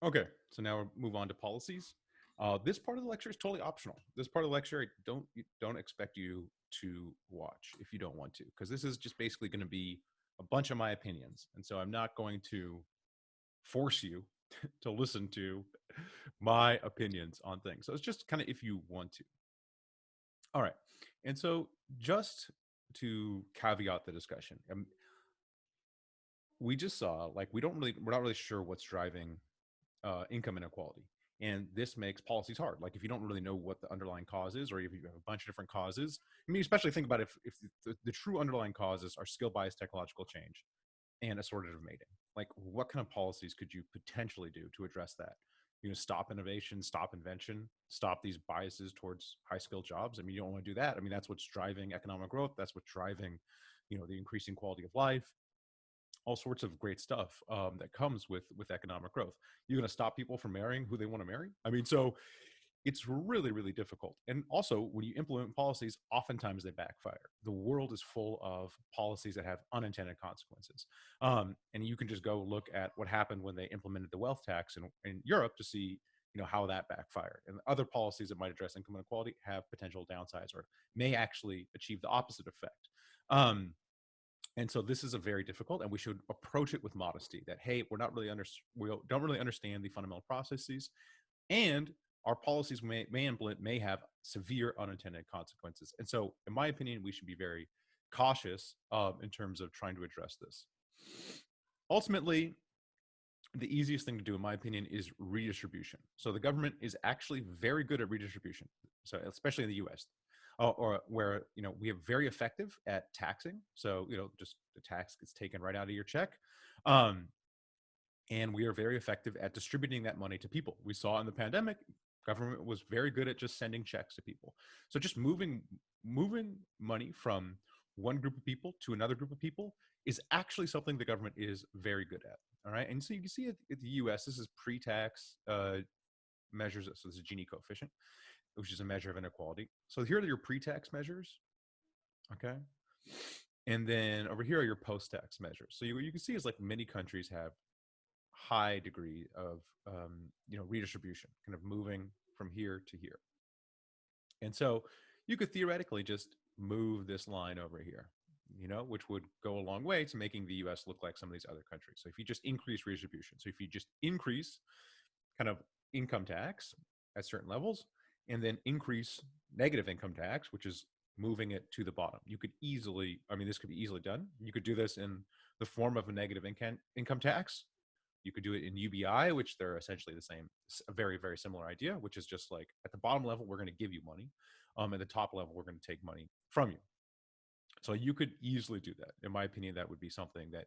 Okay, so now we'll move on to policies. This part of the lecture is totally optional. This part of the lecture, I don't expect you to watch if you don't want to, because this is just basically going to be a bunch of my opinions, and so I'm not going to force you to listen to my opinions on things. So it's just kind of if you want to. All right, and so just to caveat the discussion, we just saw like we're not really sure what's driving income inequality. And this makes policies hard. Like if you don't really know what the underlying cause is, or if you have a bunch of different causes, I mean, especially think about if the true underlying causes are skill bias technological change and assortative mating. Like what kind of policies could you potentially do to address that? You know, stop innovation, stop invention, stop these biases towards high skilled jobs. I mean, you don't want to do that. I mean, that's what's driving economic growth. That's what's driving, the increasing quality of life, all sorts of great stuff that comes with economic growth. You're going to stop people from marrying who they want to marry. I mean, so it's really really difficult. And also, when you implement policies, oftentimes they backfire. The world is full of policies that have unintended consequences, and you can just go look at what happened when they implemented the wealth tax in Europe to see how that backfired. And other policies that might address income inequality have potential downsides or may actually achieve the opposite effect. Um, and so this is a very difficult, and we should approach it with modesty. That hey, we don't really understand the fundamental processes, and our policies may implement may have severe unintended consequences. And so, in my opinion, we should be very cautious in terms of trying to address this. Ultimately, the easiest thing to do, in my opinion, is redistribution. So the government is actually very good at redistribution. So especially in the U.S. Or where we are very effective at taxing. So just the tax gets taken right out of your check, um, and we are very effective at distributing that money to people. We saw in the pandemic, government was very good at just sending checks to people. So just moving money from one group of people to another group of people is actually something the government is very good at. All right, and so you can see at the U.S. this is pre-tax measures. So this is Gini coefficient, which is a measure of inequality. So here are your pre-tax measures, okay? And then over here are your post-tax measures. So you can see is like many countries have high degree of redistribution, kind of moving from here to here. And so you could theoretically just move this line over here, which would go a long way to making the US look like some of these other countries. So if you just increase redistribution, so if you just increase kind of income tax at certain levels, and then increase negative income tax, which is moving it to the bottom. You could easily, I mean, this could be easily done. You could do this in the form of a negative income tax. You could do it in UBI, which they're essentially the same, a very, very similar idea, which is just like at the bottom level, we're going to give you money. At the top level, we're going to take money from you. So you could easily do that. In my opinion, that would be something that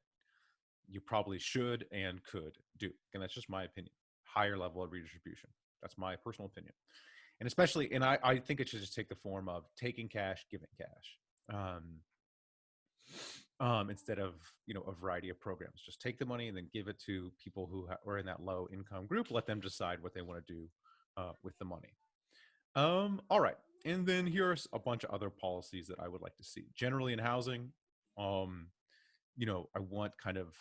you probably should and could do. And that's just my opinion. Higher level of redistribution. That's my personal opinion. And especially, and I think it should just take the form of taking cash, giving cash. Instead of a variety of programs. Just take the money and then give it to people who are in that low income group. Let them decide what they want to do with the money. All right, and then here's a bunch of other policies that I would like to see. Generally in housing, um, I want kind of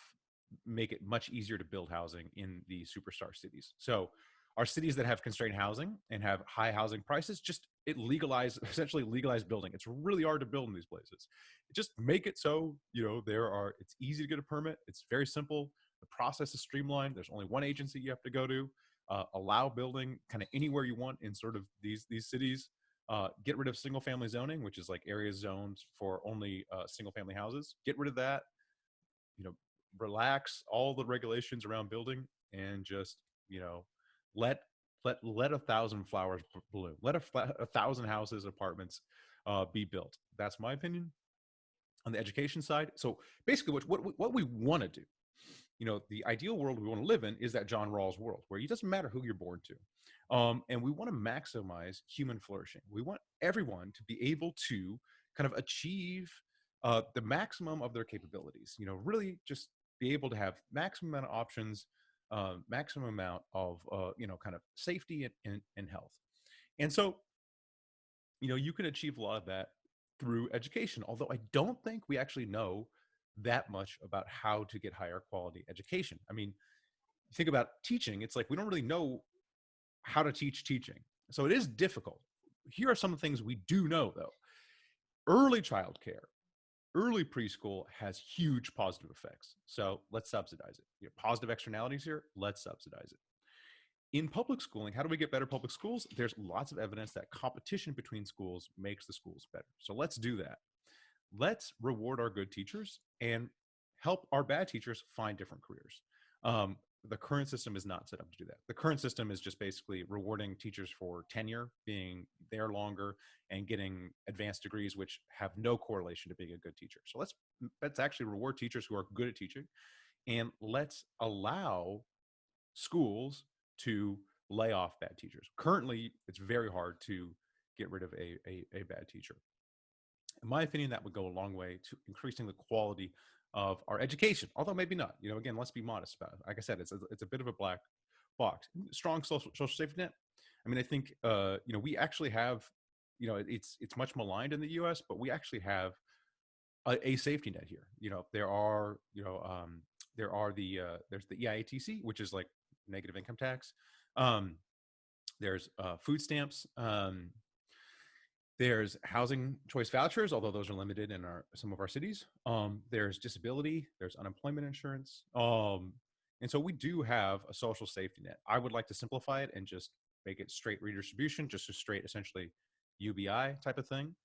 make it much easier to build housing in the superstar cities. So our cities that have constrained housing and have high housing prices, just essentially legalize building. It's really hard to build in these places. Just make it so, it's easy to get a permit. It's very simple. The process is streamlined. There's only one agency you have to go to. Allow building kind of anywhere you want in sort of these cities. Get rid of single family zoning, which is like areas zoned for only single family houses. Get rid of that. Relax all the regulations around building, and just let let a thousand flowers bloom. Let a thousand houses, apartments be built. That's my opinion on the education side. So basically, what we want to do, the ideal world we want to live in is that John Rawls world where it doesn't matter who you're born to, and we want to maximize human flourishing. We want everyone to be able to kind of achieve the maximum of their capabilities. Really just be able to have maximum amount of options, maximum amount of kind of safety and health. And so you can achieve a lot of that through education, although I don't think we actually know that much about how to get higher quality education. I mean, think about teaching, it's like we don't really know how to teach teaching. So it is difficult. Here are some of the things we do know, though. Early childcare, early preschool has huge positive effects. So let's subsidize it. You know, positive externalities here, let's subsidize it. In public schooling, how do we get better public schools? There's lots of evidence that competition between schools makes the schools better. So let's do that. Let's reward our good teachers and help our bad teachers find different careers. The current system is not set up to do that. The current system is just basically rewarding teachers for tenure, being there longer, and getting advanced degrees, which have no correlation to being a good teacher. So let's actually reward teachers who are good at teaching, and let's allow schools to lay off bad teachers. Currently, it's very hard to get rid of a bad teacher. In my opinion, that would go a long way to increasing the quality of our education, although maybe not. You know, again, let's be modest about it. Like I said, it's a bit of a black box. Strong social safety net. I mean, I think we actually have, it's much maligned in the U.S., but we actually have a safety net here. You know, there's the EIATC, which is like negative income tax. There's food stamps. There's housing choice vouchers, although those are limited in some of our cities. There's disability, there's unemployment insurance. And so we do have a social safety net. I would like to simplify it and just make it straight redistribution, just a straight, essentially UBI type of thing.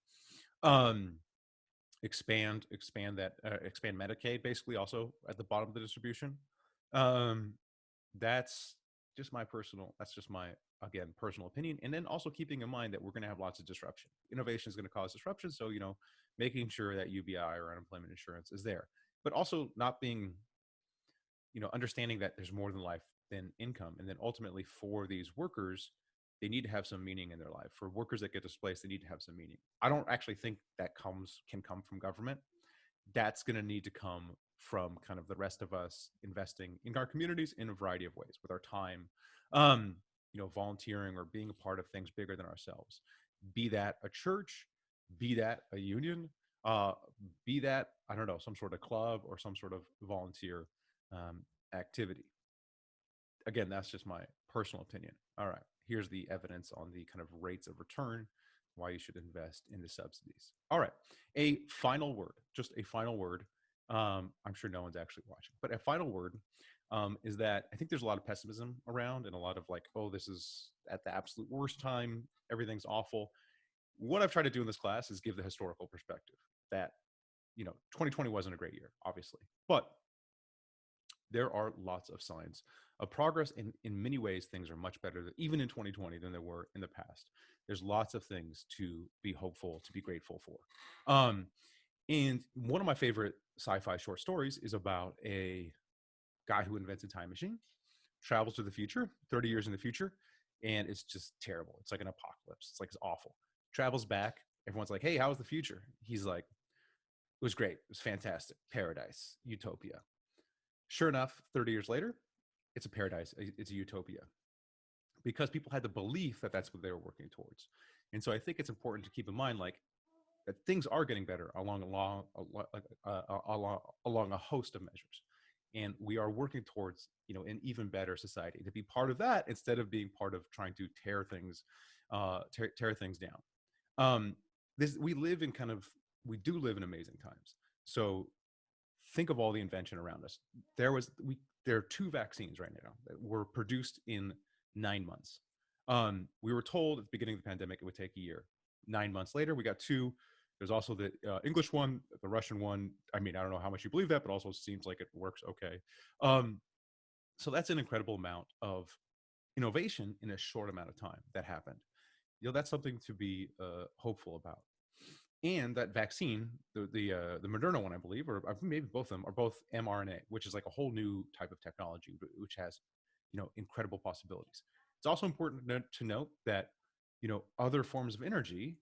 Expand Medicaid basically also at the bottom of the distribution. That's just my again, personal opinion. And then also keeping in mind that we're going to have lots of disruption. Innovation is going to cause disruption. So, making sure that UBI or unemployment insurance is there, but also not being, understanding that there's more than life than income. And then ultimately for these workers, they need to have some meaning in their life. For workers that get displaced, they need to have some meaning. I don't actually think that can come from government. That's going to need to come from kind of the rest of us investing in our communities in a variety of ways with our time, volunteering or being a part of things bigger than ourselves. Be that a church, be that a union, be that, I don't know, some sort of club or some sort of volunteer activity. Again, that's just my personal opinion. All right, here's the evidence on the kind of rates of return, why you should invest in the subsidies. All right, a final word, just a final word. I'm sure no one's actually watching, but a final word is that I think there's a lot of pessimism around and a lot of like, oh, this is at the absolute worst time, everything's awful. What I've tried to do in this class is give the historical perspective that, 2020 wasn't a great year, obviously, but there are lots of signs of progress. In many ways, things are much better, even in 2020, than there were in the past. There's lots of things to be hopeful, to be grateful for. And one of my favorite sci-fi short stories is about a guy who invents a time machine, travels to the future, 30 years in the future, and it's just terrible. It's like an apocalypse. It's like, it's awful. Travels back. Everyone's like, hey, how's the future? He's like, it was great. It was fantastic. Paradise, utopia. Sure enough, 30 years later, it's a paradise. It's a utopia because people had the belief that that's what they were working towards. And so I think it's important to keep in mind, like, that things are getting better along a host of measures. And we are working towards, an even better society, to be part of that instead of being part of trying to tear things down. We do live in amazing times. So think of all the invention around us. There are 2 vaccines right now that were produced in 9 months. We were told at the beginning of the pandemic it would take a year. 9 months later, we got 2. There's also the English one, the Russian one. I mean, I don't know how much you believe that, but also seems like it works okay. So that's an incredible amount of innovation in a short amount of time that happened. That's something to be hopeful about. And that vaccine, the Moderna one, I believe, or maybe both of them, are both mRNA, which is like a whole new type of technology, which has, incredible possibilities. It's also important to note that, other forms of energy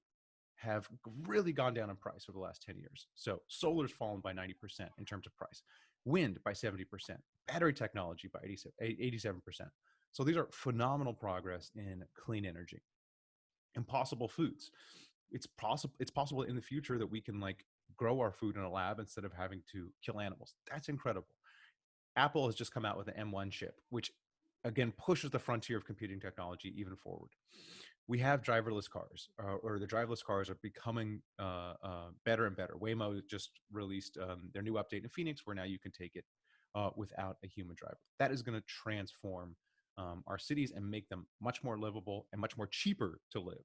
have really gone down in price over the last 10 years. So solar's fallen by 90% in terms of price, wind by 70%, battery technology by 87%. So these are phenomenal progress in clean energy. Impossible foods. It's possible in the future that we can grow our food in a lab instead of having to kill animals. That's incredible. Apple has just come out with an M1 chip, which again pushes the frontier of computing technology even forward. We have driverless cars, or the driverless cars are becoming better and better. Waymo just released their new update in Phoenix, where now you can take it without a human driver. That is going to transform our cities and make them much more livable and much more cheaper to live,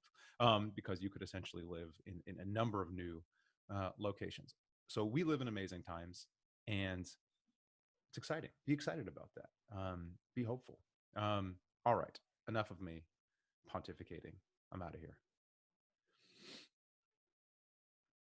because you could essentially live in a number of new locations. So we live in amazing times, and it's exciting. Be excited about that. Be hopeful. All right, enough of me pontificating. I'm out of here.